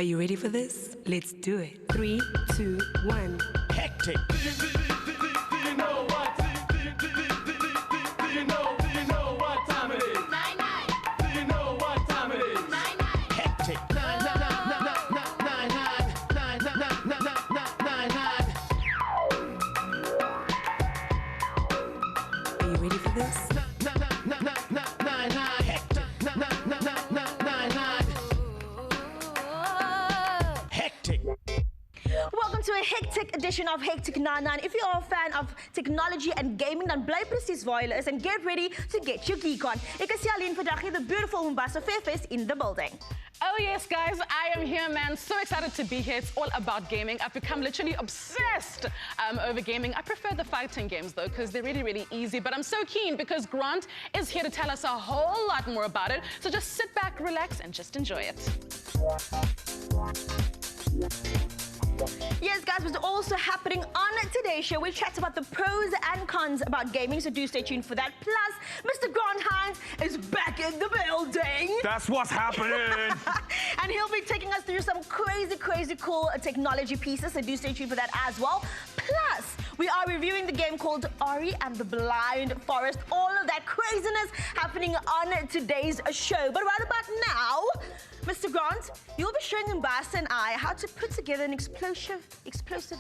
Are you ready for this? Let's do it. 3, 2, 1. Hectic. Do you know what time it is? 9-9. Do you know what time it is? 9-9. Hectic. Are you ready for this? Hectic. Welcome to a hectic edition of Hectic 99. If you are a fan of technology and gaming, dan bly presies waar julle is and get ready to get your geek on. Ek is Alleen vandag hier, the beautiful Mombasa Fair Fest in the building. Oh yes, guys, I am here, man. So excited to be here. It's all about gaming. I've become literally obsessed over gaming. I prefer the fighting games, though, because they're really, really easy. But I'm so keen because Grant is here to tell us a whole lot more about it. So just sit back, relax, and just enjoy it. Yes, guys, what's also happening on today's show, we chat about the pros and cons about gaming, so do stay tuned for that. Plus, Mr. Grant Hines is back in the building. That's what's happening. And he'll be taking us through some crazy, crazy cool technology pieces, so do stay tuned for that as well. Plus, we are reviewing the game called Ori and the Blind Forest. All of that craziness happening on today's show. But right about now, Mr. Grant, you'll be showing Mombasa and I how to put together an explosive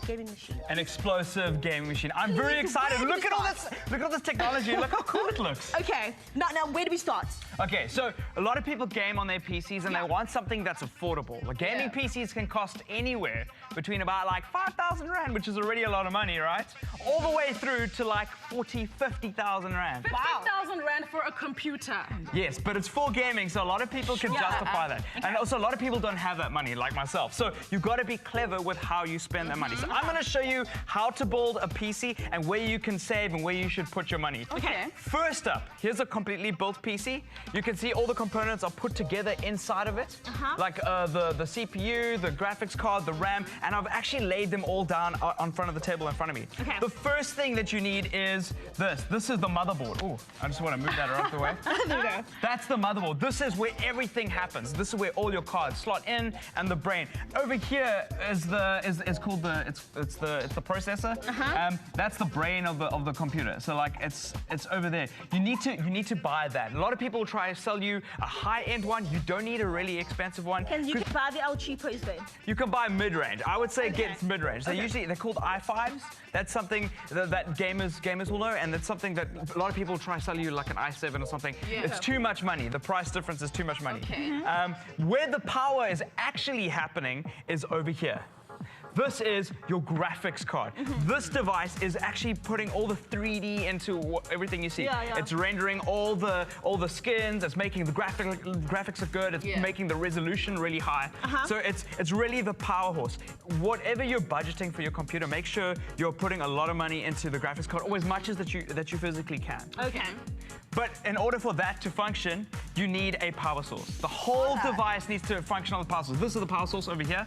gaming machine. An explosive gaming machine. I'm very excited. Look at all this. Look at all this technology. Look how cool it looks. Okay, now where do we start? Okay, so a lot of people game on their PCs and they want something that's affordable. Like gaming PCs can cost anywhere between about like 5,000 Rand, which is already a lot of money, right? All the way through to like 40, 50,000 Rand. 50,000 Rand for a computer. Yes, but it's for gaming, so a lot of people can justify that. And also a lot of people don't have that money, like myself. So you've got to be clever with how you spend that money. So I'm going to show you how to build a PC and where you can save and where you should put your money. Okay. First up, here's a completely built PC. You can see all the components are put together inside of it. Like the CPU, the graphics card, the RAM, and I've actually laid them all down on front of the table in front of me. Okay. The first thing that you need is this. This is the motherboard. Oh, I just want to move that out of the way. There we go. That's the motherboard. This is where everything happens. This is where all your cards slot in and the brain. Over here is called the processor. That's the brain of the computer. So like it's over there. You need to buy that. A lot of people try to sell you a high-end one. You don't need a really expensive one. You can buy the cheapos then. You can buy mid-range. I would say get mid-range. They're called i5s. That's something that gamers will know, and that's something that a lot of people try to sell you like an i7 or something. Yeah. It's too much money. The price difference is too much money. Okay. Where the power is actually happening is over here. This is your graphics card. This device is actually putting all the 3D into everything you see. It's rendering all the skins. It's making the graphics look good. It's making the resolution really high. So it's really the power horse. Whatever you're budgeting for your computer, make sure you're putting a lot of money into the graphics card, or as much as that you physically can. Okay. But in order for that to function, you need a power source. The whole device needs to function on the power source. This is the power source over here.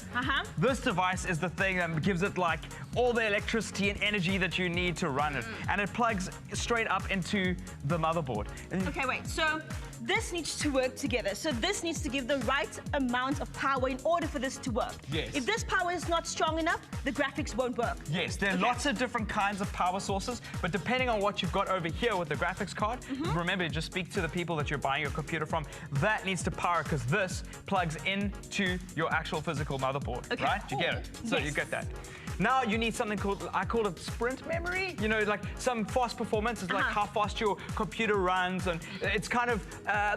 This device is the thing that gives it like all the electricity and energy that you need to run it. And it plugs straight up into the motherboard. Okay, wait. So this needs to work together. So this needs to give the right amount of power in order for this to work. Yes. If this power is not strong enough, the graphics won't work. Yes, there are lots of different kinds of power sources, but depending on what you've got over here with the graphics card, remember, just speak to the people that you're buying your computer from. That needs to power because this plugs into your actual physical motherboard, right? You get it? So you get that. Now you need something called, I call it sprint memory. You know, like some fast performance is like how fast your computer runs, and it's kind of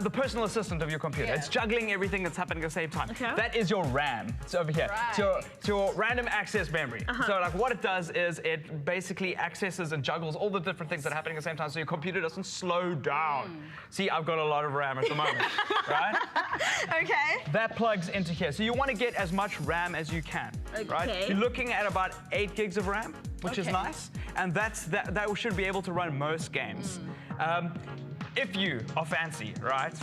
the personal assistant of your computer. It's juggling everything that's happening at the same time. That is your RAM. It's over here. It's your random access memory. So like what it does is it basically accesses and juggles all the different things that are happening at the same time so your computer doesn't slow down. See, I've got a lot of RAM at the moment, right? Okay. That plugs into here. So you want to get as much RAM as you can, right? You're looking at about 8 gigs of RAM, which is nice, and that should be able to run most games. if you are fancy, right?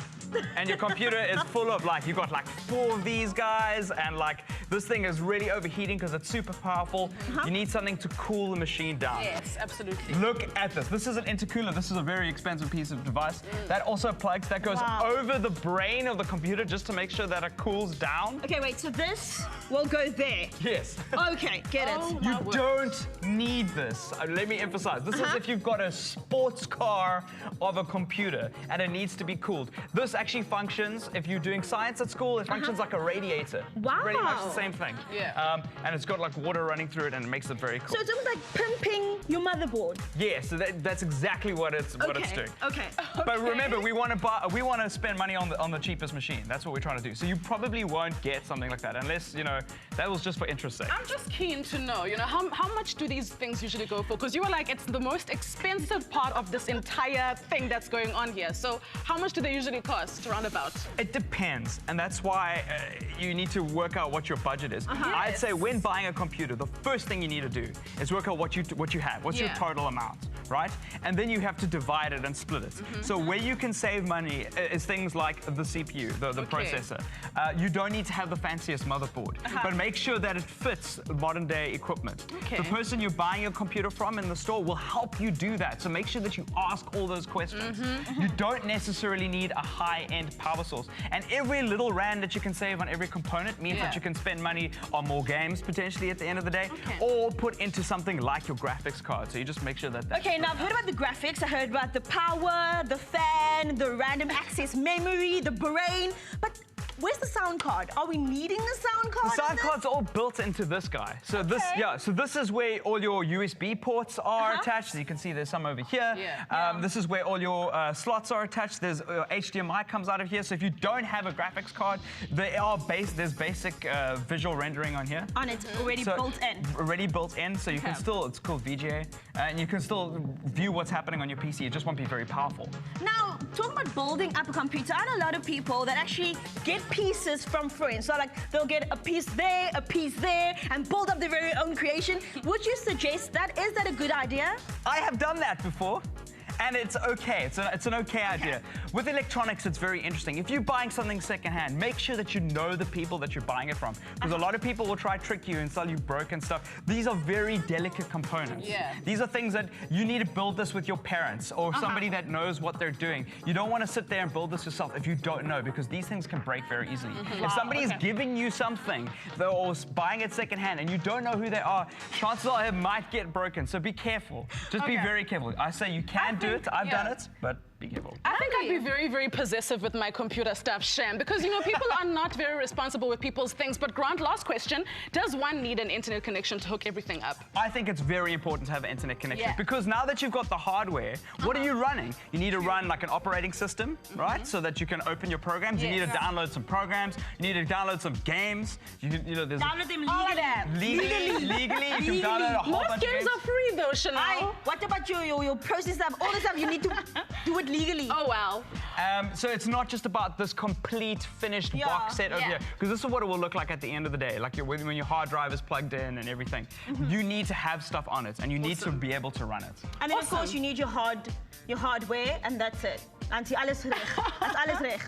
And your computer is full of like, you've got like 4 of these guys, and like this thing is really overheating because it's super powerful. You need something to cool the machine down. Yes, absolutely. Look at this. This is an intercooler. This is a very expensive piece of device. That also plugs, that goes over the brain of the computer just to make sure that it cools down. Okay, wait, so this will go there. Yes. Okay, get it. Oh, You my word. don't need this. Let me emphasize. This is if you've got a sports car of a computer and it needs to be cooled. This actually functions, if you're doing science at school, it functions like a radiator. Wow. Pretty much the same thing. Yeah. And it's got like water running through it and it makes it very cool. So it's almost like pimping your motherboard. Yeah, so that's exactly what it's doing. Okay. But remember, we want to spend money on the cheapest machine. That's what we're trying to do. So you probably won't get something like that unless, you know, that was just for interest sake. I'm just keen to know, you know, how much do these things usually go for? Because you were like, it's the most expensive part of this entire thing that's going on here. So how much do they usually cost, roundabout? It depends, and that's why you need to work out what your budget is. I'd say when buying a computer, the first thing you need to do is work out what you have. What's your total amount, right? And then you have to divide it and split it. So where you can save money is things like the CPU, the processor. You don't need to have the fanciest motherboard, but make sure that it fits modern day equipment. Okay. The person you're buying your computer from in the store will help you do that. So make sure that you ask all those questions. You don't necessarily need a high-end power source. And every little rand that you can save on every component means that you can spend money on more games potentially at the end of the day, or put into something like your graphics card. So you just make sure that that's Okay, now I've heard about the graphics, I heard about the power, the fan, the random access memory, the brain, but where's the sound card? Are we needing the sound card? The sound card's all built into this guy. So this is where all your USB ports are attached. So you can see there's some over here. This is where all your slots are attached. There's HDMI comes out of here. So if you don't have a graphics card, there's basic visual rendering on here. On it, already built in. Already built in, so you can still, it's called VGA, and you can still view what's happening on your PC. It just won't be very powerful. Now, talking about building up a computer, I know a lot of people that actually get pieces from friends. So like they'll get a piece there, and build up their very own creation. Would you suggest that? Is that a good idea? I have done that before. And it's okay. It's an okay idea. With electronics, it's very interesting. If you're buying something secondhand, make sure that you know the people that you're buying it from. Because a lot of people will try to trick you and sell you broken stuff. These are very delicate components. These are things that you need to build this with your parents or somebody that knows what they're doing. You don't want to sit there and build this yourself if you don't know, because these things can break very easily. If somebody is giving you something or buying it secondhand and you don't know who they are, chances are it might get broken. So be careful. Just be very careful. I say you can do it. I've done it, but be careful. I think I'd be very, very possessive with my computer stuff, Shem, because, you know, people are not very responsible with people's things. But Grant, last question, does one need an internet connection to hook everything up? I think it's very important to have an internet connection because now that you've got the hardware, what are you running? You need to run like an operating system, right? So that you can open your programs. You need to download some programs. You need to download some games. You know, there's Download them legally, you can download a whole bunch of games are free though, Chanel. What about your process stuff? All the stuff you need to do it legally. Oh, wow. So it's not just about this complete finished box set over here, because this is what it will look like at the end of the day, like when your hard drive is plugged in and everything. You need to have stuff on it, and you need to be able to run it. And then of course you need your hardware, and that's it. Anti alles reg. That's alles reg.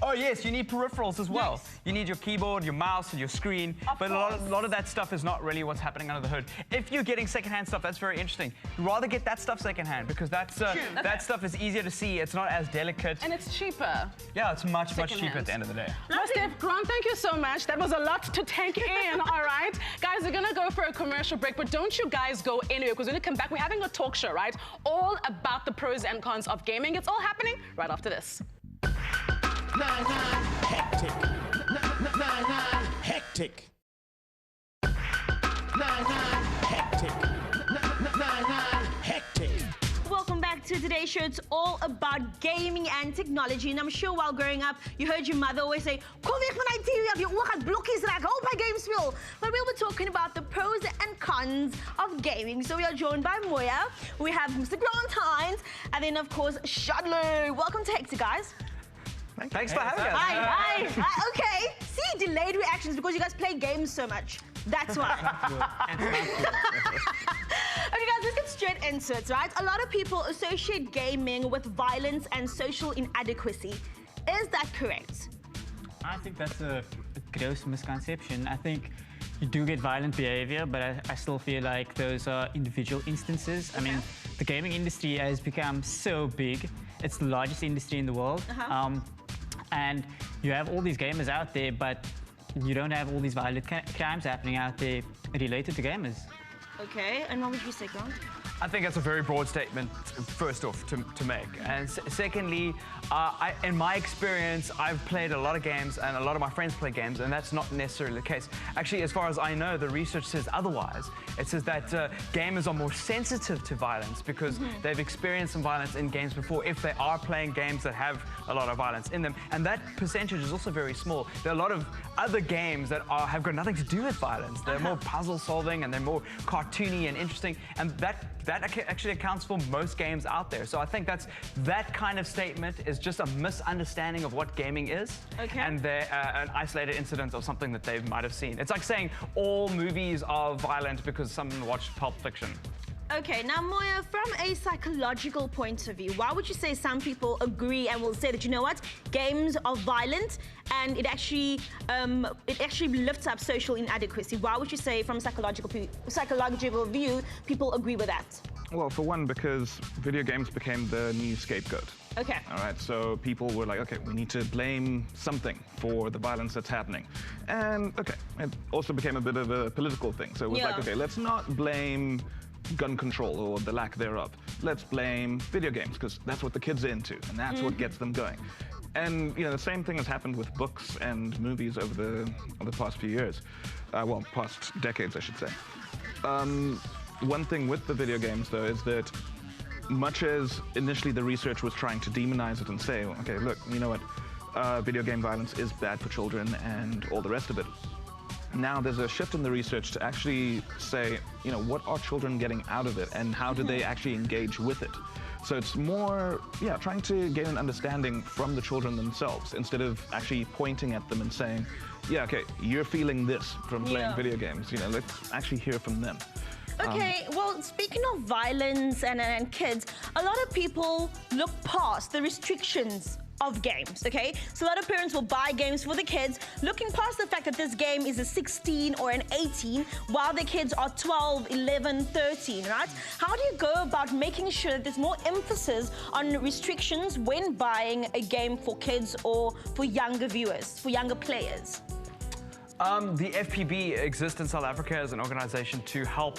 Oh yes, you need peripherals as well. You need your keyboard, your mouse, and your screen. But a lot of that stuff is not really what's happening under the hood. If you're getting secondhand stuff, that's very interesting. You'd rather get that stuff secondhand because that stuff is easier to see. It's not as delicate. And it's cheaper. Yeah, it's much cheaper at the end of the day. Steph, Grant, thank you so much. That was a lot to take in, all right? Guys, we're gonna go for a commercial break, but don't you guys go anywhere, because when we come back, we're having a talk show, right? All about the pros and cons of gaming. It's all happening right after this. 9-9 hectic. 9-9 hectic. 9-9 hectic. 9-9 hectic. Welcome back to today's show. It's all about gaming and technology. And I'm sure while growing up, you heard your mother always say, "Kom weg van die TV, of jou oog gaan blokkies raak, hou op by game speel." But we'll be talking about the pros and cons of gaming. So we are joined by Moya, we have Mr. Grant Hines, and then of course, Shadler. Welcome to Hector, guys. Thanks for having us. Hi. Okay. See, delayed reactions because you guys play games so much. That's why. Okay, guys, let's get straight into it, right? A lot of people associate gaming with violence and social inadequacy. Is that correct? I think that's a gross misconception. I think you do get violent behavior, but I still feel like those are individual instances. I mean, the gaming industry has become so big. It's the largest industry in the world. And you have all these gamers out there, but you don't have all these violent crimes happening out there related to gamers. Okay, and what would you say, Grant? I think that's a very broad statement, first off, to make. And secondly, in my experience, I've played a lot of games and a lot of my friends play games, and that's not necessarily the case. Actually, as far as I know, the research says otherwise. It says that gamers are more sensitive to violence because they've experienced some violence in games before if they are playing games that have a lot of violence in them. And that percentage is also very small. There are a lot of other games that have got nothing to do with violence. They're more puzzle solving and they're more cartoony and interesting, and that actually accounts for most games out there. So I think that kind of statement is just a misunderstanding of what gaming is, and they're an isolated incident of something that they might have seen. It's like saying all movies are violent because someone watched Pulp Fiction. Okay, now Moya, from a psychological point of view, why would you say some people agree and will say that, you know what, games are violent and it actually lifts up social inadequacy? Why would you say from a psychological view, people agree with that? Well, for one, because video games became the new scapegoat. Okay. All right, so people were like, okay, we need to blame something for the violence that's happening. And, okay, it also became a bit of a political thing. So it was like, okay, let's not blame gun control or the lack thereof. Let's blame video games because that's what the kids are into and that's what gets them going. And you know, the same thing has happened with books and movies over the past few years. Well, past decades, I should say. One thing with the video games, though, is that much as initially the research was trying to demonize it and say, okay, look, you know what, video game violence is bad for children and all the rest of it. Now there's a shift in the research to actually say, you know, what are children getting out of it and how do they actually engage with it? So it's more, trying to gain an understanding from the children themselves instead of actually pointing at them and saying, yeah, okay, you're feeling this from playing video games. You know, let's actually hear from them. Okay, well, speaking of violence and kids, a lot of people look past the restrictions of games, okay? So a lot of parents will buy games for the kids, looking past the fact that this game is a 16 or an 18, while the kids are 12, 11, 13, right? How do you go about making sure that there's more emphasis on restrictions when buying a game for kids or for younger viewers, for younger players? The FPB exists in South Africa as an organization to help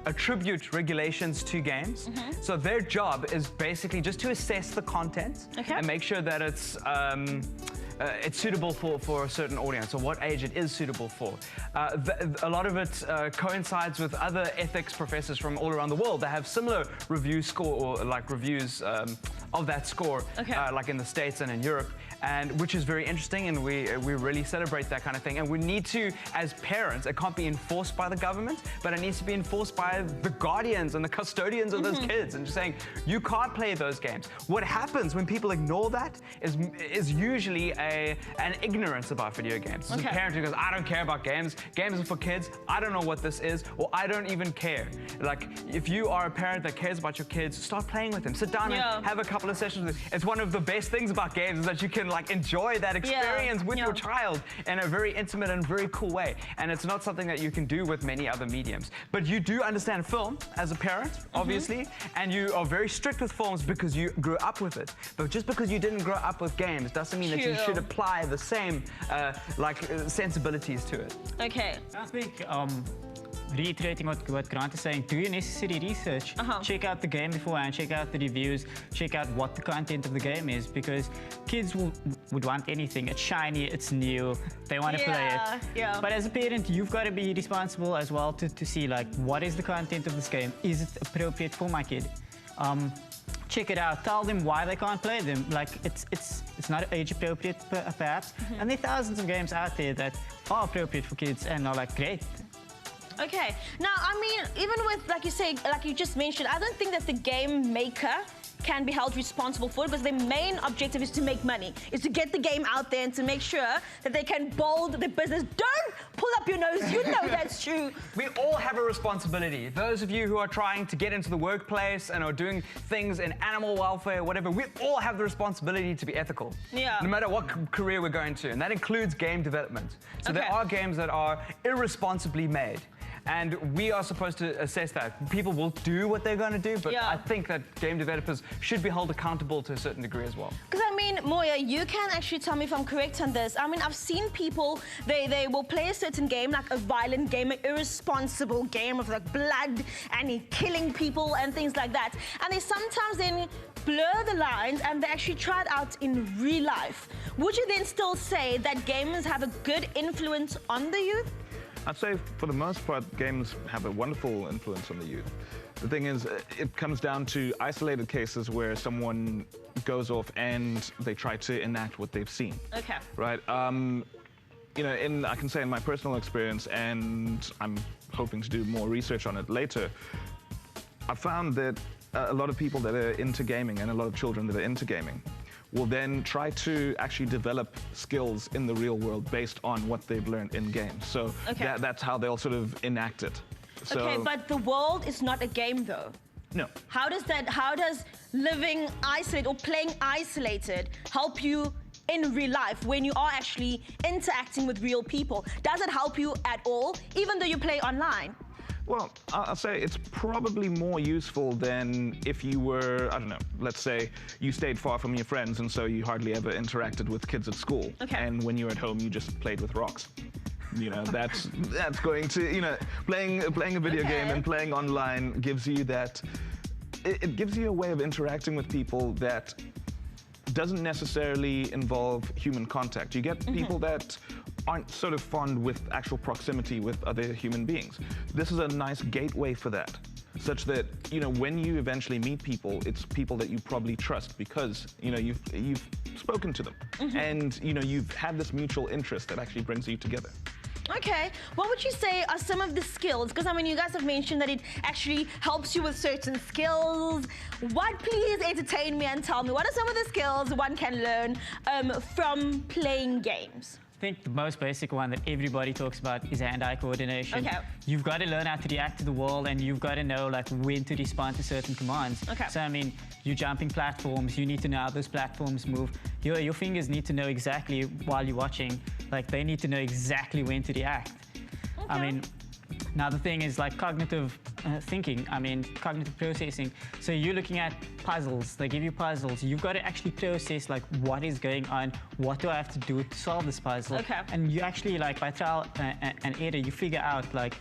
attribute regulations to games. So their job is basically just to assess the content and make sure that it's suitable for a certain audience or what age it is suitable for. A lot of it coincides with other ethics professors from all around the world that have similar review score or like reviews of that score, like in the States and in Europe. And which is very interesting, and we really celebrate that kind of thing. And we need to, as parents, it can't be enforced by the government, but it needs to be enforced by the guardians and the custodians of those kids, and just saying, you can't play those games. What happens when people ignore that is usually an ignorance about video games. It's a parent who goes, I don't care about games. Games are for kids. I don't know what this is, or I don't even care. Like, if you are a parent that cares about your kids, start playing with them. Sit down and have a couple of sessions with them. It's one of the best things about games is that you can like enjoy that experience with your child in a very intimate and very cool way. And it's not something that you can do with many other mediums. But you do understand film as a parent, obviously, and you are very strict with films because you grew up with it. But just because you didn't grow up with games doesn't mean that you should apply the same sensibilities to it. Okay. I think reiterating what Grant is saying, do your necessary research. Check out the game beforehand, check out the reviews, check out what the content of the game is, because kids would want anything. It's shiny, it's new, they want to play it. But as a parent, you've got to be responsible as well to see, like, what is the content of this game? Is it appropriate for my kid? Check it out, tell them why they can't play them. Like, it's not age appropriate perhaps. And there are thousands of games out there that are appropriate for kids and are like, great. Okay, now, I mean, even with, like you say, like you just mentioned, I don't think that the game maker can be held responsible for it because their main objective is to make money, is to get the game out there and to make sure that they can build the business. Don't pull up your nose, you know that's true. We all have a responsibility. Those of you who are trying to get into the workplace and are doing things in animal welfare, whatever, we all have the responsibility to be ethical. Yeah. No matter what career we're going to, and that includes game development. So there are games that are irresponsibly made. And we are supposed to assess that. People will do what they're going to do, but I think that game developers should be held accountable to a certain degree as well. Because I mean, Moya, you can actually tell me if I'm correct on this. I mean, I've seen people, they will play a certain game, like a violent game, an irresponsible game of like blood and killing people and things like that. And they sometimes then blur the lines and they actually try it out in real life. Would you then still say that gamers have a good influence on the youth? I'd say for the most part, games have a wonderful influence on the youth. The thing is, it comes down to isolated cases where someone goes off and they try to enact what they've seen. Okay. Right? You know, I can say in my personal experience, and I'm hoping to do more research on it later, I found that a lot of people that are into gaming and a lot of children that are into gaming will then try to actually develop skills in the real world based on what they've learned in games. So that's how they'll sort of enact it. So, okay, but the world is not a game though. No. How does living isolated or playing isolated help you in real life when you are actually interacting with real people? Does it help you at all, even though you play online? Well, I'll say it's probably more useful than if you were, I don't know, let's say you stayed far from your friends and so you hardly ever interacted with kids at school. Okay. And when you're at home, you just played with rocks. You know, that's going to, you know, playing a video game and playing online gives you that, it gives you a way of interacting with people that doesn't necessarily involve human contact. You get people that aren't sort of fond with actual proximity with other human beings. This is a nice gateway for that, such that, you know, when you eventually meet people, it's people that you probably trust because, you know, you've spoken to them and, you know, you've had this mutual interest that actually brings you together. Okay, what would you say are some of the skills? Because I mean, you guys have mentioned that it actually helps you with certain skills. Please entertain me and tell me, what are some of the skills one can learn from playing games? I think the most basic one that everybody talks about is hand-eye coordination. Okay. You've got to learn how to react to the world and you've got to know like when to respond to certain commands. Okay. So I mean, you're jumping platforms, you need to know how those platforms move. Your fingers need to know exactly while you're watching, like they need to know exactly when to react. Okay. I mean, now the thing is like cognitive thinking, I mean cognitive processing. So you're looking at puzzles, they give you puzzles. You've got to actually process like what is going on, what do I have to do to solve this puzzle? Okay. And you actually like by trial and error, you figure out like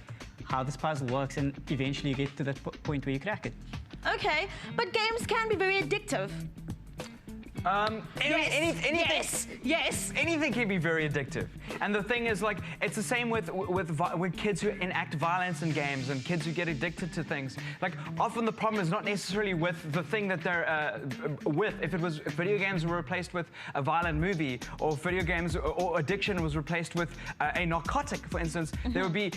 how this puzzle works and eventually you get to that point where you crack it. Okay, but games can be very addictive. Anything can be very addictive. And the thing is, like, it's the same with kids who enact violence in games and kids who get addicted to things. Like, often the problem is not necessarily with the thing that they're with. If video games were replaced with a violent movie, or video games or addiction was replaced with a narcotic, for instance, there would be,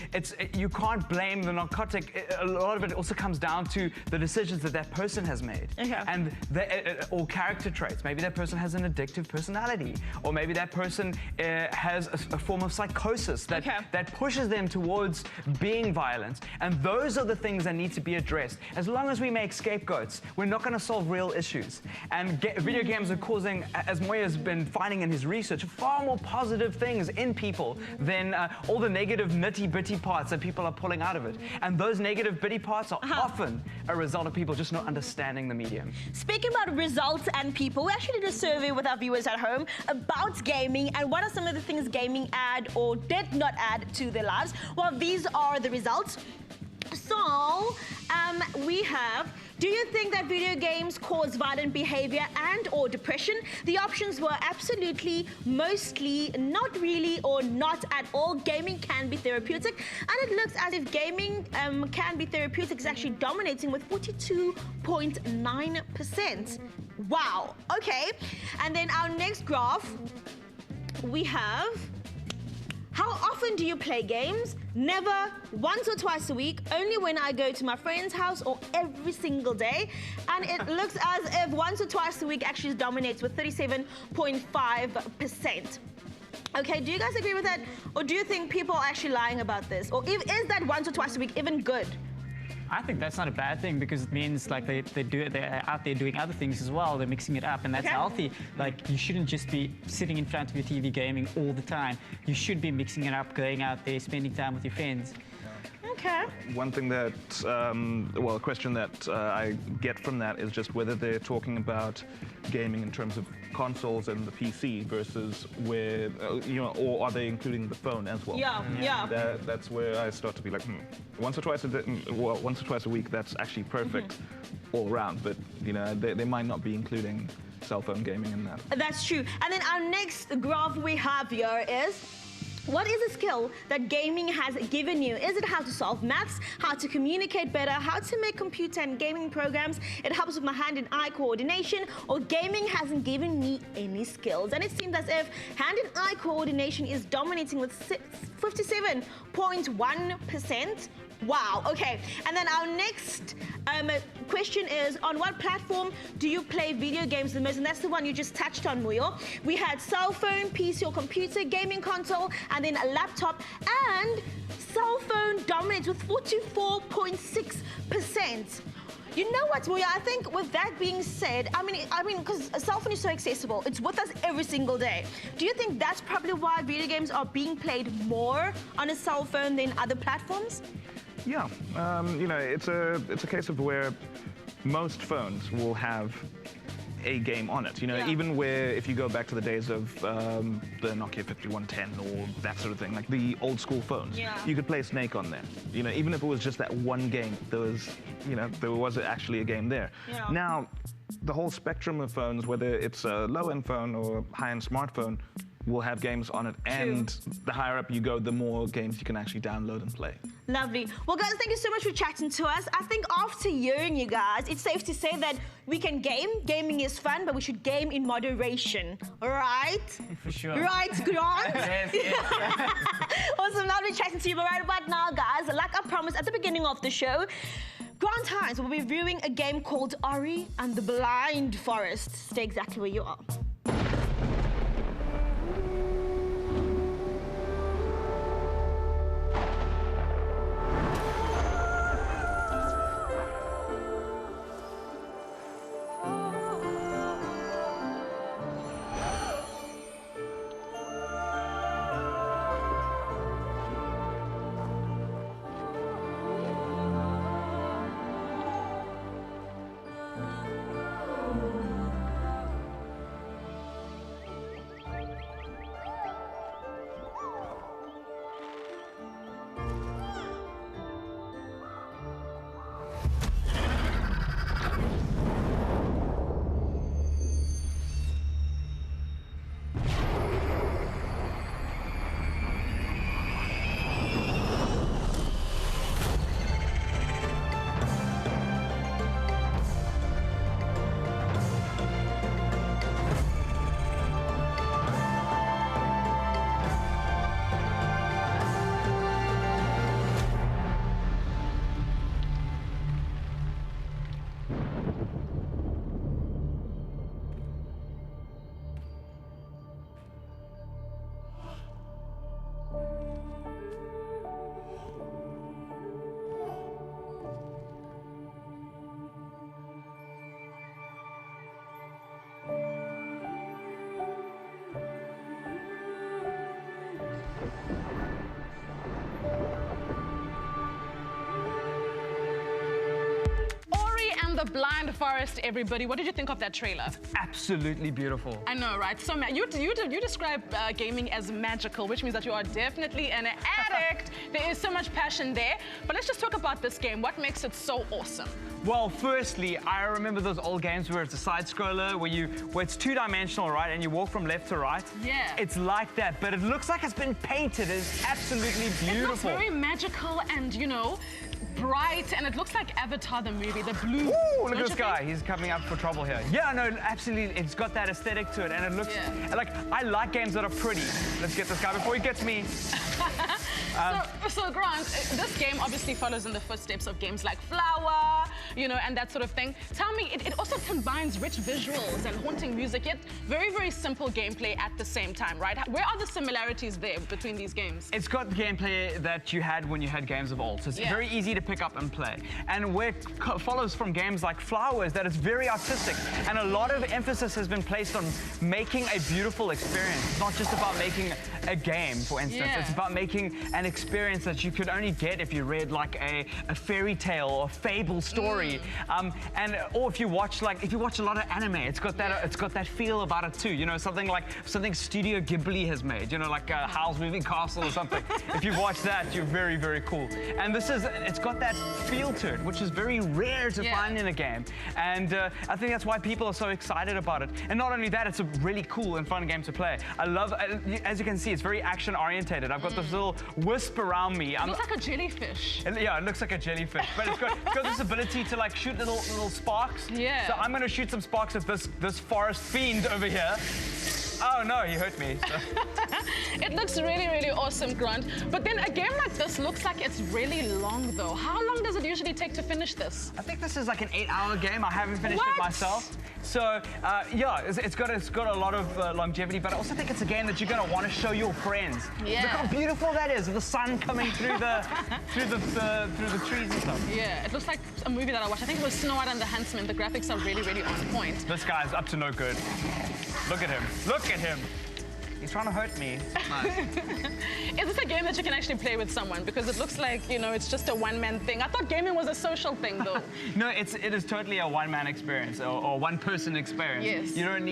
you can't blame the narcotic. A lot of it also comes down to the decisions that person has made. Okay. And or character traits. Maybe that person has an addictive personality, or maybe that person has a form of psychosis that pushes them towards being violent. And those are the things that need to be addressed. As long as we make scapegoats, we're not going to solve real issues. And video games are causing, as Moya has been finding in his research, far more positive things in people than all the negative nitty-bitty parts that people are pulling out of it. And those negative bitty parts are often a result of people just not understanding the medium. Speaking about results and people, we actually did a survey with our viewers at home about gaming and what are some of the things gaming add or did not add to their lives. Well, these are the results. So, we have, do you think that video games cause violent behavior and or depression? The options were absolutely, mostly, not really, or not at all. Gaming can be therapeutic, and it looks as if gaming can be therapeutic is actually dominating with 42.9%. Wow, okay. And then our next graph, we have How often do you play games? Never, once or twice a week, only when I go to my friend's house, or every single day. And it looks as if once or twice a week actually dominates with 37.5%. Okay, do you guys agree with that? Or do you think people are actually lying about this? Or is that once or twice a week even good? I think that's not a bad thing because it means like they're out there doing other things as well. They're mixing it up, and that's healthy. Like, you shouldn't just be sitting in front of your TV gaming all the time. You should be mixing it up, going out there, spending time with your friends. Okay. One thing that, well, a question that I get from that is just whether they're talking about gaming in terms of consoles and the PC versus where, you know, or are they including the phone as well? Yeah. That's where I start to be like, once or twice a week, that's actually perfect all around. But you know, they might not be including cell phone gaming in that. That's true. And then our next graph we have here is, what is a skill that gaming has given you? Is it how to solve maths, how to communicate better, how to make computer and gaming programs? It helps with my hand and eye coordination, or gaming hasn't given me any skills? And it seems as if hand and eye coordination is dominating with 57.1%. Wow, okay. And then our next question is, on what platform do you play video games the most? And that's the one you just touched on, Muyo. We had cell phone, PC or computer, gaming console, and then a laptop. And cell phone dominates with 44.6%. You know what, Muyo? I think with that being said, I mean, because a cell phone is so accessible, it's with us every single day. Do you think that's probably why video games are being played more on a cell phone than other platforms? Yeah, you know, it's a case of where most phones will have a game on it. You know, even where if you go back to the days of the Nokia 5110 or that sort of thing, like the old school phones, you could play Snake on there. You know, even if it was just that one game, there was, you know, there was actually a game there. Now, the whole spectrum of phones, whether it's a low-end phone or high-end smartphone, will have games on it, and the higher up you go, the more games you can actually download and play. Lovely. Well, guys, thank you so much for chatting to us. I think after hearing you guys, it's safe to say that we can game. Gaming is fun, but we should game in moderation. Right? For sure. Right, Grant? Yes. Awesome, lovely chatting to you. But right about now, guys, like I promised at the beginning of the show, Grant Hines will be reviewing a game called Ori and the Blind Forest. Stay exactly where you are. The Blind Forest, everybody. What did you think of that trailer? Absolutely beautiful. I know, right? So you describe gaming as magical, which means that you are definitely an addict. There is so much passion there. But let's just talk about this game. What makes it so awesome? Well, firstly, I remember those old games where it's a side scroller where it's two-dimensional, right? And you walk from left to right. Yeah. It's like that, but it looks like it's been painted. It's absolutely beautiful. It looks very magical and, you know, bright, and it looks like Avatar the movie, the blue. Ooh, look at this guy. He's coming up for trouble here. Yeah, no, absolutely. It's got that aesthetic to it, and it looks like, I like games that are pretty. Let's get this guy before he gets me. So Grant, this game obviously follows in the footsteps of games like Flower, you know, and that sort of thing. Tell me, it also combines rich visuals and haunting music, yet very, very simple gameplay at the same time, right? Where are the similarities there between these games? It's got the gameplay that you had when you had games of old. So it's very easy to pick up and play. And where it follows from games like Flower is that it's very artistic. And a lot of emphasis has been placed on making a beautiful experience. It's not just about making a game, for instance. It's about making an experience that you could only get if you read like a fairy tale or fable story. Or if you watch a lot of anime, it's got that feel about it too. You know, something Studio Ghibli has made. You know, like Howl's Moving Castle or something. If you watch that, you're very, very cool. And it's got that feel to it, which is very rare to find in a game. And I think that's why people are so excited about it. And not only that, it's a really cool and fun game to play. I love, as you can see, it's very action orientated. I've got this little wisp around me. It looks like a jellyfish. Yeah, it looks like a jellyfish, but it's got this ability to like shoot little sparks. Yeah. So I'm gonna shoot some sparks at this forest fiend over here. Oh no, he hurt me. So. It looks really, really awesome, Grant. But then a game like this looks like it's really long though. How long does it usually take to finish this? I think this is like an 8-hour game. I haven't finished it myself. So yeah, it's got a lot of longevity, but I also think it's a game that you're gonna want to show your friends. Yeah. Look how beautiful that is, the sun coming through the trees and stuff. Yeah, it looks like a movie that I watched. I think it was Snow White and the Huntsman. The graphics are really, really on point. This guy's up to no good. Look at him. Look at him. He's trying to hurt me. Nice. Is this a game that you can actually play with someone? Because it looks like, you know, it's just a one-man thing. I thought gaming was a social thing, though. No, it is totally a one-man experience or one-person experience. Yes. You don't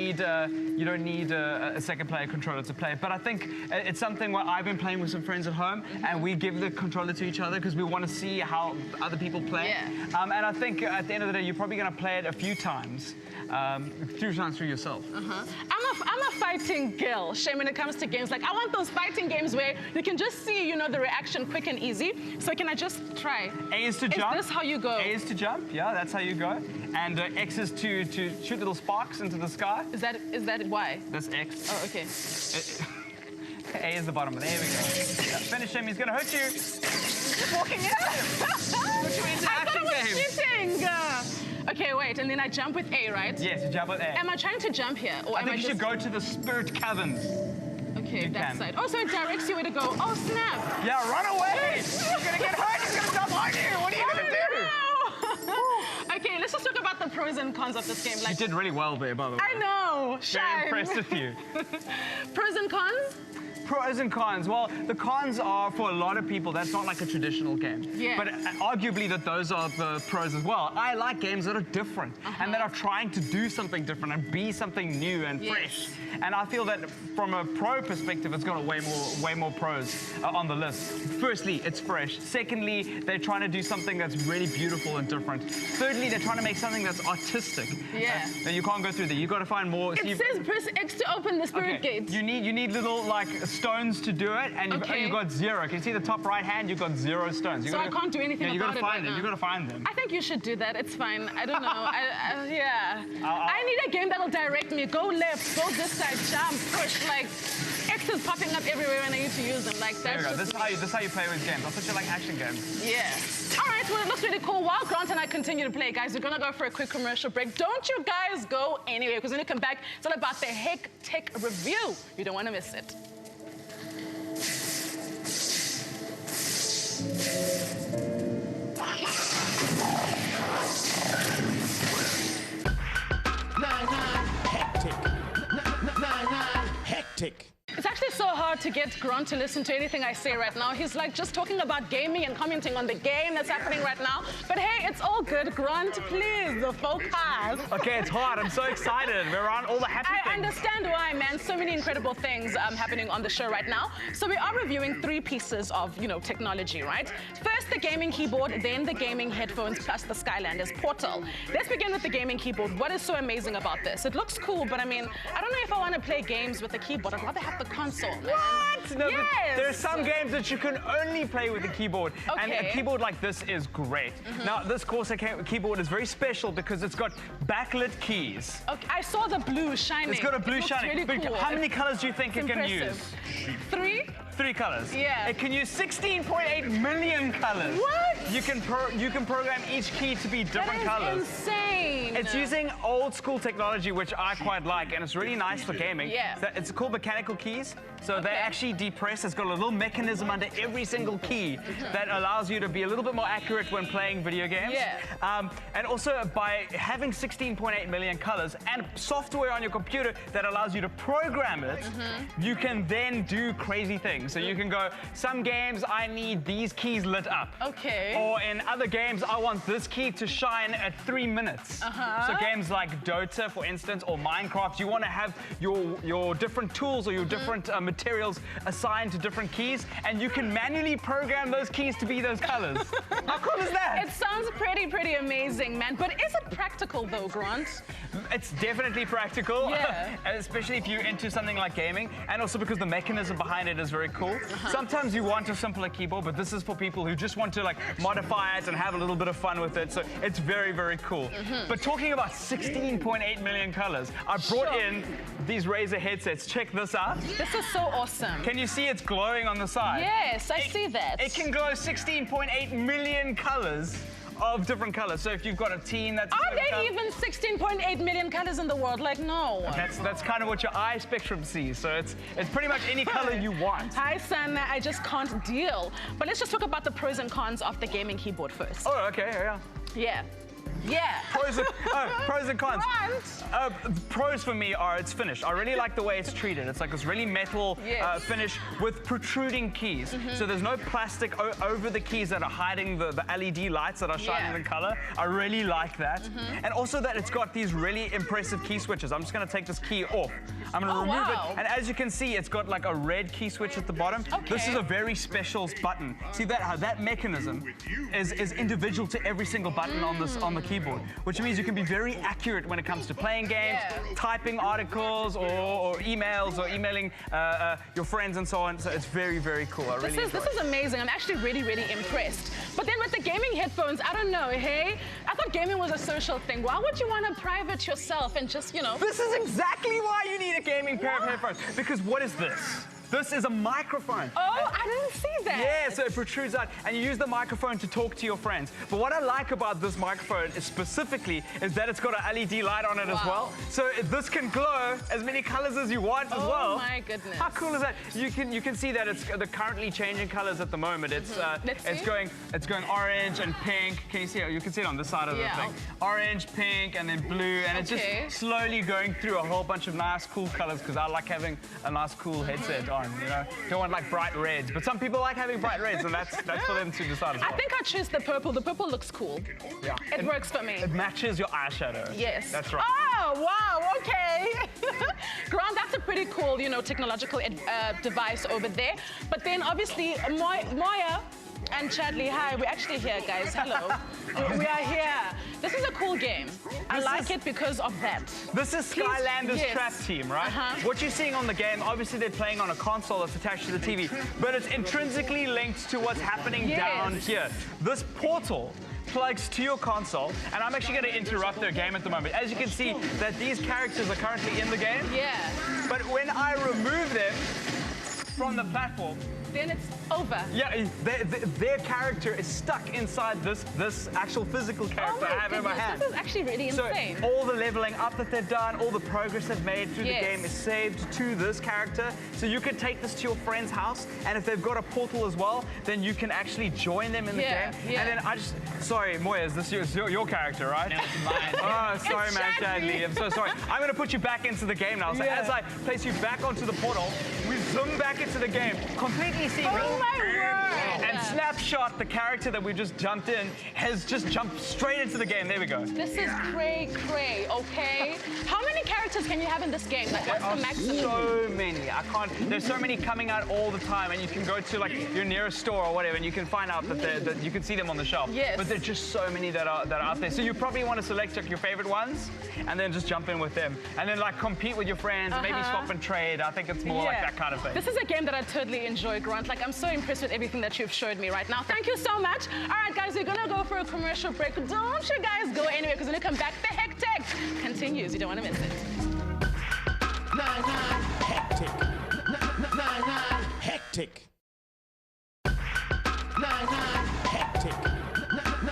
need a second-player controller to play. But I think it's something where I've been playing with some friends at home, and we give the controller to each other because we want to see how other people play. Yeah. And I think at the end of the day, you're probably going to play it a few times through yourself. I'm a fighting girl, Shay, when it comes to games. Like, I want those fighting games where you can just see, you know, the reaction quick and easy. So can I just try? A is to jump. Is this how you go? A is to jump, yeah, that's how you go. And X is to shoot little sparks into the sky. Is that Y? That's X. Oh, okay. A is the bottom. There we go. Finish him, he's gonna hurt you. Walking out. Put you into action game. Cheating. Okay, wait, and then I jump with A, right? Yes, you jump with A. Am I trying to jump here? Or I think you should go to the spirit caverns. Okay, that side. Oh, so it directs you where to go. Oh, snap. Yeah, run away. You're gonna get hurt. He's gonna jump on you. What are you gonna do? No. Okay, let's just talk about the pros and cons of this game. Like, you did really well there, by the way. I know. Very impressed with you. Pros and cons? Pros and cons. Well, the cons are, for a lot of people, that's not like a traditional game. Yeah. But arguably that those are the pros as well. I like games that are different and that are trying to do something different and be something new and fresh. And I feel that from a pro perspective, it's got way more pros on the list. Firstly, it's fresh. Secondly, they're trying to do something that's really beautiful and different. Thirdly, they're trying to make something that's artistic. Yeah. You can't go through there. You've got to find more. It says press X to open the spirit gate. You need little like stones to do it, and you've got 0. Can you see the top right hand? You've got 0 stones. So I can't do anything about it right now. You've got to find them. I think you should do that. It's fine. I don't know. I need a game that'll direct me. Go left, go this side, jump, push. Like, X is popping up everywhere when I need to use them. Like, that's just This is how you play with games. That's what you like action games. Yeah. All right, well, it looks really cool. While Grant and I continue to play, guys, we're going to go for a quick commercial break. Don't you guys go anywhere, because when we come back, it's all about the Heck Tech Review. You don't want to miss it. Hectic. It's actually so hard to get Grant to listen to anything I say right now. He's like just talking about gaming and commenting on the game that's happening right now. But hey, it's all good. Grant, please, focus. Okay, it's hard. I'm so excited. We're on all the happy things. I understand why, man. So many incredible things happening on the show right now. So we are reviewing 3 pieces of, technology, right? First, the gaming keyboard, then the gaming headphones, plus the Skylanders Portal. Let's begin with the gaming keyboard. What is so amazing about this? It looks cool, but I mean, I don't know if I want to play games with a keyboard. I'd rather have the console, man. What? No, yes. but there are some games that you can only play with a keyboard. Okay. And a keyboard like this is great. Now, this Corsair keyboard is very special because it's got backlit keys. Okay, I saw the blue shining. It's got a blue it shining. Really cool. How many colors do you think it can use? 3? 3 colors. Yeah. It can use 16.8 million colors. What? You can program each key to be different colors. Insane. It's using old school technology, which I quite like, and it's really nice for gaming. Yeah. So it's called mechanical keys. So they actually depress. It's got a little mechanism under every single key that allows you to be a little bit more accurate when playing video games. Yeah. And also by having 16.8 million colors and software on your computer that allows you to program it, you can then do crazy things. So you can go, some games I need these keys lit up. Okay. Or in other games, I want this key to shine at 3 minutes. So games like Dota, for instance, or Minecraft, you want to have your different tools or your different materials assigned to different keys, and you can manually program those keys to be those colors. How cool is that? It sounds pretty amazing, man. But is it practical though, Grant? It's definitely practical, Yeah. especially if you're into something like gaming, and also because the mechanism behind it is very cool. Sometimes you want a simpler keyboard, but this is for people who just want to like modify it and have a little bit of fun with it. So it's very cool. But talking about 16.8 million colors, I brought in these Razer headsets. Check this out. This is so awesome. Can you see it's glowing on the side? Yes, I see that. It can glow 16.8 million colors of different colors. So if you've got a teen that's... Are there even 16.8 million colors in the world? Like, no. That's kind of what your eye spectrum sees. So it's pretty much any color you want. Hi, son. I just can't deal. But let's just talk about the pros and cons of the gaming keyboard first. Oh, okay, yeah. Yeah. Yeah. Pros and cons. Grant. Pros for me are it's finished. I really like the way it's treated. It's like this really metal finish with protruding keys. So there's no plastic over the keys that are hiding the LED lights that are shining the color. I really like that. And also that it's got these really impressive key switches. I'm just going to take this key off. I'm going to remove it. And as you can see, it's got like a red key switch at the bottom. This is a very special button. See that mechanism is individual to every single button on the keyboard, which means you can be very accurate when it comes to playing games, typing articles, or emails, or emailing your friends and so on. So it's very cool. I really enjoy it. This is amazing. I'm actually really impressed. But then with the gaming headphones, I don't know, hey? I thought gaming was a social thing. Why would you want to private yourself and just, you know? This is exactly why you need a gaming pair of headphones. Because what is this? This is a microphone. Oh, I didn't see that. Yeah, so it protrudes out, and you use the microphone to talk to your friends. But what I like about this microphone is that it's got an LED light on it as well. So this can glow as many colors as you want as well. Oh my goodness. How cool is that? You can see that they're currently changing colors at the moment. It's going orange and pink. Can you see it? You can see it on this side of the thing. Orange, pink, and then blue, and it's just slowly going through a whole bunch of nice, cool colors because I like having a nice, cool headset on. You know, don't want like bright reds, but some people like having bright reds, and that's for them to decide as well. I think I choose the purple. The purple looks cool. Yeah, it works for me. It matches your eyeshadow. Yes, that's right. Oh wow, okay. Grant, that's a pretty cool, you know, technological device over there. But then obviously Moya and Chadley, hi, we're actually here, guys. Hello. We are here. This is a cool game. I like it because of that. This is Skylander's Trap Team, right? What you're seeing on the game, obviously they're playing on a console that's attached to the TV, but it's intrinsically linked to what's happening down here. This portal plugs to your console, and I'm actually going to interrupt their game at the moment. As you can see, that these characters are currently in the game. Yeah. But when I remove them from the platform, then it's over. Yeah, their character is stuck inside this actual physical character I have in my hand. This is actually really insane. So all the leveling up that they've done, all the progress they've made through the game is saved to this character. So you could take this to your friend's house, and if they've got a portal as well, then you can actually join them in the game. And then sorry, Moya, is this your character, right? No, it's mine. Oh, sorry, man, Chadley. I'm so sorry. I'm going to put you back into the game now. So as I place you back onto the portal, we zoom back into the game, completely seamless. Oh my word! And Snapshot, the character that we just jumped in, has just jumped straight into the game. There we go. This is cray, okay? How many characters can you have in this game? Like, what's the maximum? So many. I can't. There's so many coming out all the time, and you can go to like your nearest store or whatever, and you can find out that you can see them on the shelf. Yes. But there's just so many that are out there. So you probably want to select like, your favorite ones, and then just jump in with them, and then like compete with your friends, maybe swap and trade. I think it's more like that kind of thing. This is a game that I totally enjoy, Grant. Like, I'm so impressed with everything that you've showed me right now. Thank you so much. All right, guys, we're gonna go for a commercial break. Don't you guys go anywhere, because when we come back, the hectic continues. You don't want to miss it. 9-9 hectic. 9-9 hectic. hectic. 99 hectic.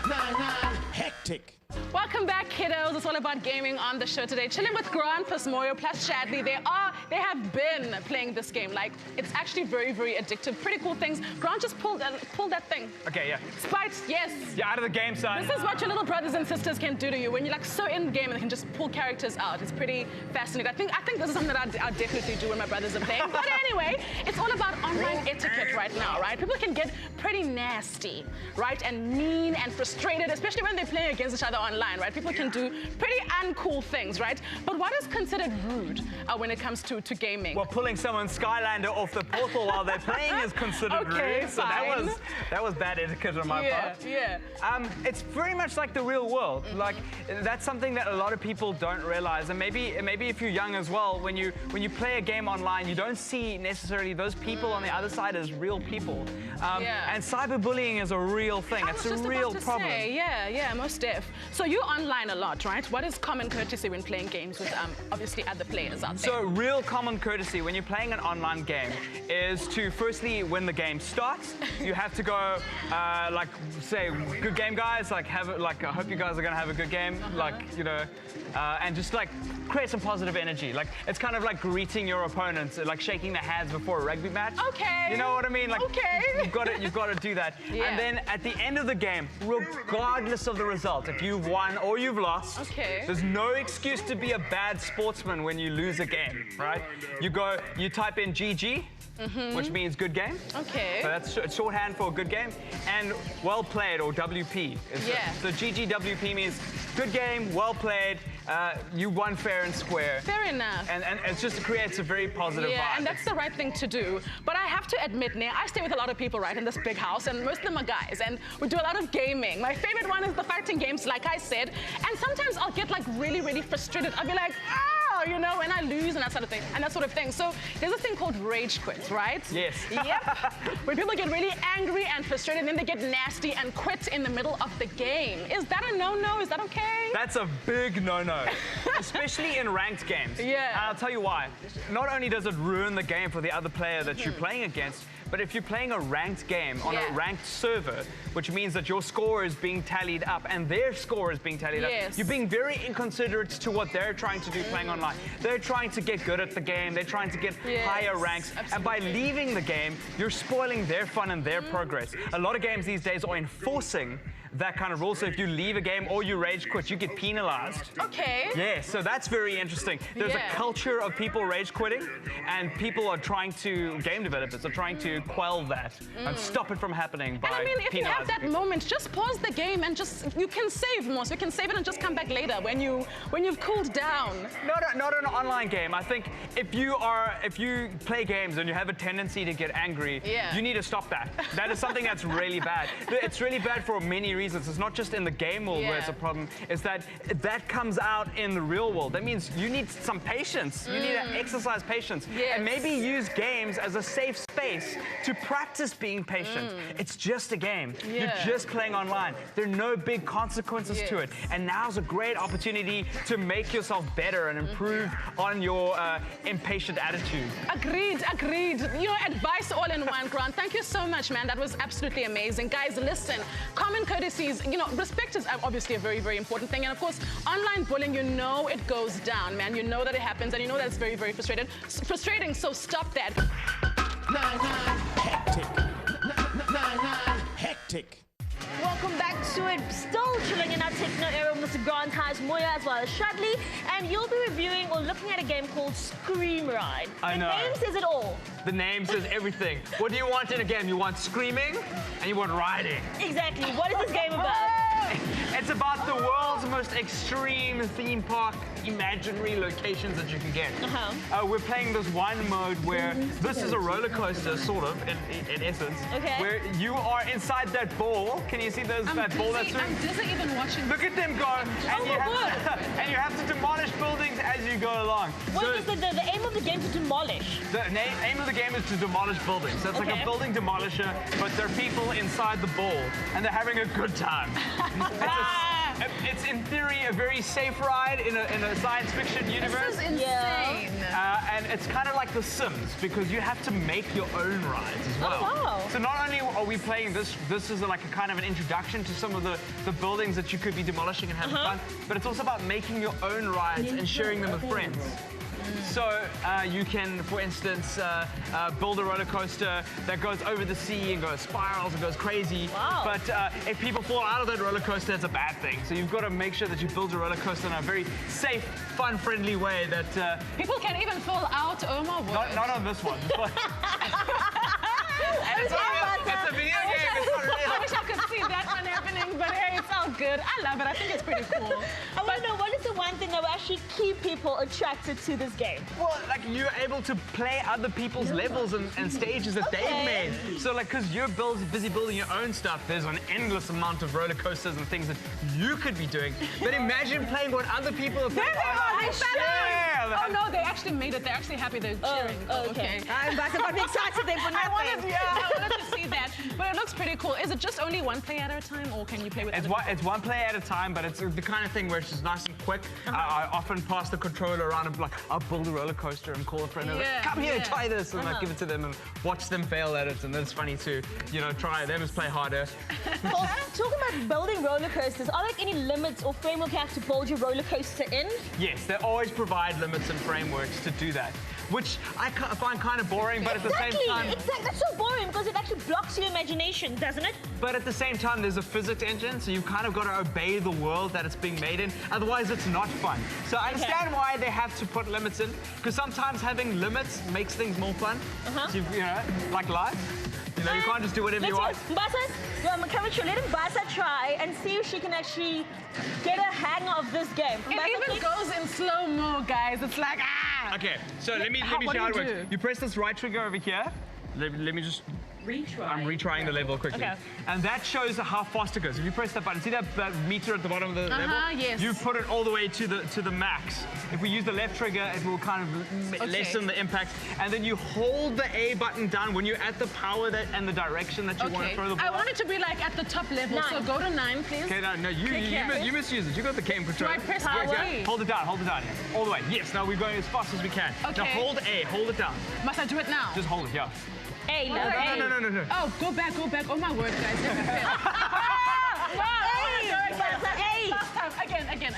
99 hectic. Welcome back, kiddos. It's all about gaming on the show today. Chilling with Grant plus Moyo plus Shadley. They have been playing this game. Like, it's actually very, very addictive. Pretty cool things. Grant just pulled that thing. Okay, yeah. Spite, yes. You're out of the game, son. This is what your little brothers and sisters can do to you when you're like so in the game and they can just pull characters out. It's pretty fascinating. I think this is something that I definitely do when my brothers are playing. But anyway, it's all about online etiquette right now, right? People can get pretty nasty, right? And mean and frustrated, especially when they're playing against each other online, right? People can do pretty uncool things, right? But what is considered rude when it comes to gaming? Well, pulling someone's Skylander off the portal while they're playing is considered rude. So that was bad etiquette on my part. Yeah. It's very much like the real world. Like, that's something that a lot of people don't realize. And maybe if you're young as well, when you play a game online, you don't see necessarily those people on the other side as real people. And cyberbullying is a real thing. It's a real problem. Yeah, most def. So you're online a lot, right? What is common courtesy when playing games with obviously other players out there? So real common courtesy when you're playing an online game is to firstly, when the game starts, you have to go like say, good game, guys. Like I hope you guys are gonna have a good game. Like, you know, and just like create some positive energy. Like, it's kind of like greeting your opponents, like shaking their hands before a rugby match. Okay. You know what I mean? Like, okay. You've got to do that. Yeah. And then at the end of the game, regardless of the result, if you've won or you've lost, there's no excuse to be a bad sportsman when you lose a game, right? You type in GG, which means good game. Okay. So that's shorthand for good game. And well played, or WP. So GGWP means good game, well played, you won fair and square. Fair enough. And it just creates a very positive vibe. Yeah, and that's the right thing to do. But I have to admit, now, I stay with a lot of people, right, in this big house, and most of them are guys, and we do a lot of gaming. My favorite one is the fighting games, like I said, and sometimes I'll get like really, really frustrated. I'll be like, you know, when I lose and that sort of thing. So there's a thing called rage quit, right? Yes. Yep. When people get really angry and frustrated, and then they get nasty and quit in the middle of the game. Is that a no-no? Is that okay? That's a big no-no, especially in ranked games. Yeah. And I'll tell you why. Not only does it ruin the game for the other player that you're playing against, but if you're playing a ranked game on a ranked server, which means that your score is being tallied up and their score is being tallied up, you're being very inconsiderate to what they're trying to do playing online. They're trying to get good at the game, they're trying to get higher ranks, and by leaving the game, you're spoiling their fun and their progress. A lot of games these days are enforcing that kind of rule. So if you leave a game or you rage quit, you get penalized. Okay. Yeah, so that's very interesting. There's a culture of people rage quitting, and people are trying to, game developers are trying to quell that and stop it from happening by penalizing. And I mean, if you have that moment, just pause the game and you can save more. So you can save it and just come back later when you've cooled down. Not an online game. I think if you play games and you have a tendency to get angry, you need to stop that. That is something that's really bad. It's really bad for many reasons. It's not just in the game world where it's a problem. It's that comes out in the real world. That means you need some patience. You need to exercise patience. And maybe use games as a safe space to practice being patient. It's just a game. You're just playing online. There are no big consequences to it. And now's a great opportunity to make yourself better and improve on your impatient attitude. Agreed. You know, advice all in one, Grant. Thank you so much, man. That was absolutely amazing. Guys, listen, common courtesies, you know, respect is obviously a very, very important thing. And of course, online bullying, you know it goes down, man. You know that it happens, and you know that it's very, very frustrating, so stop that. 99 hectic. 99 hectic. Welcome back to it. Still chilling in our techno era. Mr. Grant has Moya as well as Shadley, and you'll be reviewing or looking at a game called Scream Ride. I know. The name says it all. The name says everything. What do you want in a game? You want screaming and you want riding. Exactly. What is this game about? It's about the world's most extreme theme park imaginary locations that you can get. We're playing this one mode where this is a roller coaster, sort of, in essence, where you are inside that ball. Can you see that ball that's I'm dizzy even watching. Look at them go, and you have to demolish buildings as you go along. What is the aim of the game to demolish? The aim of the game is to demolish buildings. So it's like a building demolisher, but there are people inside the ball, and they're having a good time. It's in theory a very safe ride in a science fiction universe. This is insane. And it's kind of like The Sims because you have to make your own rides as well. Oh, wow. So not only are we playing this is like a kind of an introduction to some of the buildings that you could be demolishing and having fun, but it's also about making your own rides and sharing them with friends. So you can, for instance, build a roller coaster that goes over the sea and goes spirals and goes crazy. Wow. But if people fall out of that roller coaster, it's a bad thing. So you've got to make sure that you build a roller coaster in a very safe, fun-friendly way that... People can even fall out. Oh my word. not on this one. And it's a video game. It's not real. I wish I could see that one happening, but hey, it's all good. I love it. I think it's pretty cool. I want to know, what is the one thing that will actually keep people attracted to this game? Well, like you're able to play other people's levels and stages that they've made. So like, because you're busy building your own stuff, there's an endless amount of roller coasters and things that you could be doing. But imagine playing what other people are playing. Oh no, they actually made it. They're actually happy. They're cheering. Okay. I'm about to be excited then for nothing. I wanted to see that. But it looks pretty cool. Is it just only one player at a time, or can you play with It's one player at a time, but it's the kind of thing where it's just nice and quick. I often pass the controller around and be like, I'll build a roller coaster and call a friend over, come here, try this, and I give it to them and watch them fail at it, and then it's funny to, try. They must play harder. Well, talking about building roller coasters, are there any limits or framework you have to build your roller coaster in? Yes, they always provide limits and frameworks to do that, which I find kind of boring, but at the same time... Exactly, that's so boring because it actually blocks your imagination, doesn't it? But at the same time, there's a physics engine, so you've kind of got to obey the world that it's being made in. Otherwise, it's not fun. So I understand why they have to put limits in, because sometimes having limits makes things more fun. So like life. You can't just do whatever you want. Mbasa, let Mbasa try and see if she can actually get a hang of this game. It even goes in slow-mo, guys. It's like, Okay, so let me show you how it works. You press this right trigger over here. Let me just... I'm retrying the level quickly. Okay. And that shows how fast it goes. If you press that button, see that meter at the bottom of the level? Yes. You put it all the way to the max. If we use the left trigger, it will kind of lessen the impact. And then you hold the A button down when you're at the power and the direction that you want to throw the ball. I want it to be like at the top level, so go to 9, please. Okay, no, you misuse it. You got the game control. Do I press power? Hold it down, all the way. Yes, now we're going as fast as we can. Okay. Now hold A, hold it down. Must I do it now? Just hold it, yeah. Hey, No. Oh, go back. Oh my word, guys.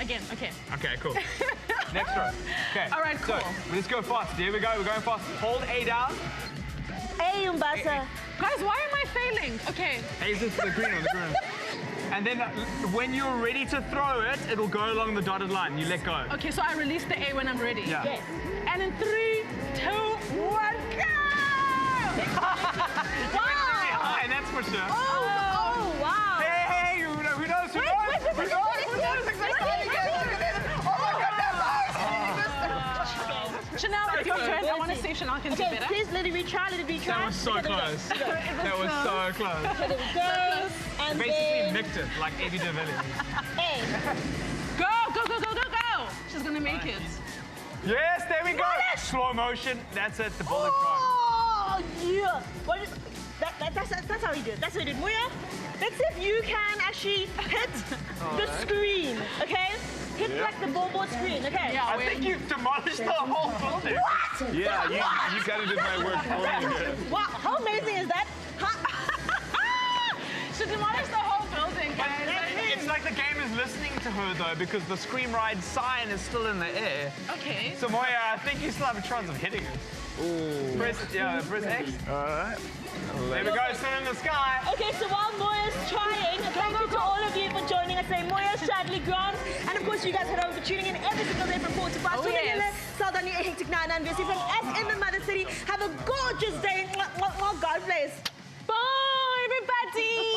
Again. Okay, cool. Next row. Okay. All right, cool. So, let's go fast. Here we go. We're going fast. Hold A down. Hey, Mbasa. Guys, why am I failing? Okay. A is the green one, And then when you're ready to throw it, it'll go along the dotted line. You let go. Okay, so I release the A when I'm ready. Yeah. Yes. And in 3, 2, 1, go! Very high, that's for sure. Oh, wow. Hey, who knows? Who knows exactly what you get? Oh my God, Chanel, it's your turn. I want to see if Chanel can do better. Please let it retry. that was so close. That was so close. There we go. And Basically nicked it, like Eddie DeVille. Hey. Go! She's going to make it. Yes, there we go. Slow motion. That's it, the bullet card. Oh, yeah. That's how we do it. That's how we do it. Muya, let's see if you can actually hit the screen, okay? Hit like the billboard screen, okay? Yeah, I think you've demolished the whole building. What? Yeah, you kind of did my work for me. Wow, how amazing is that? She demolished the whole building, guys. It's like the game is listening to her, though, because the Scream Ride sign is still in the air. Okay. So, Moya, I think you still have a chance of hitting it. Ooh. Press X. All right. There we go, still in the sky. Okay, so while Moya's trying, thank you to all of you for joining us today. Moya, Shadley, Grant, and of course you guys head over for tuning in every single day from 4 to 5. Oh, yes. Southern Hectic 9 and from us in the Mother City. Have a gorgeous day. God bless. Bye, everybody.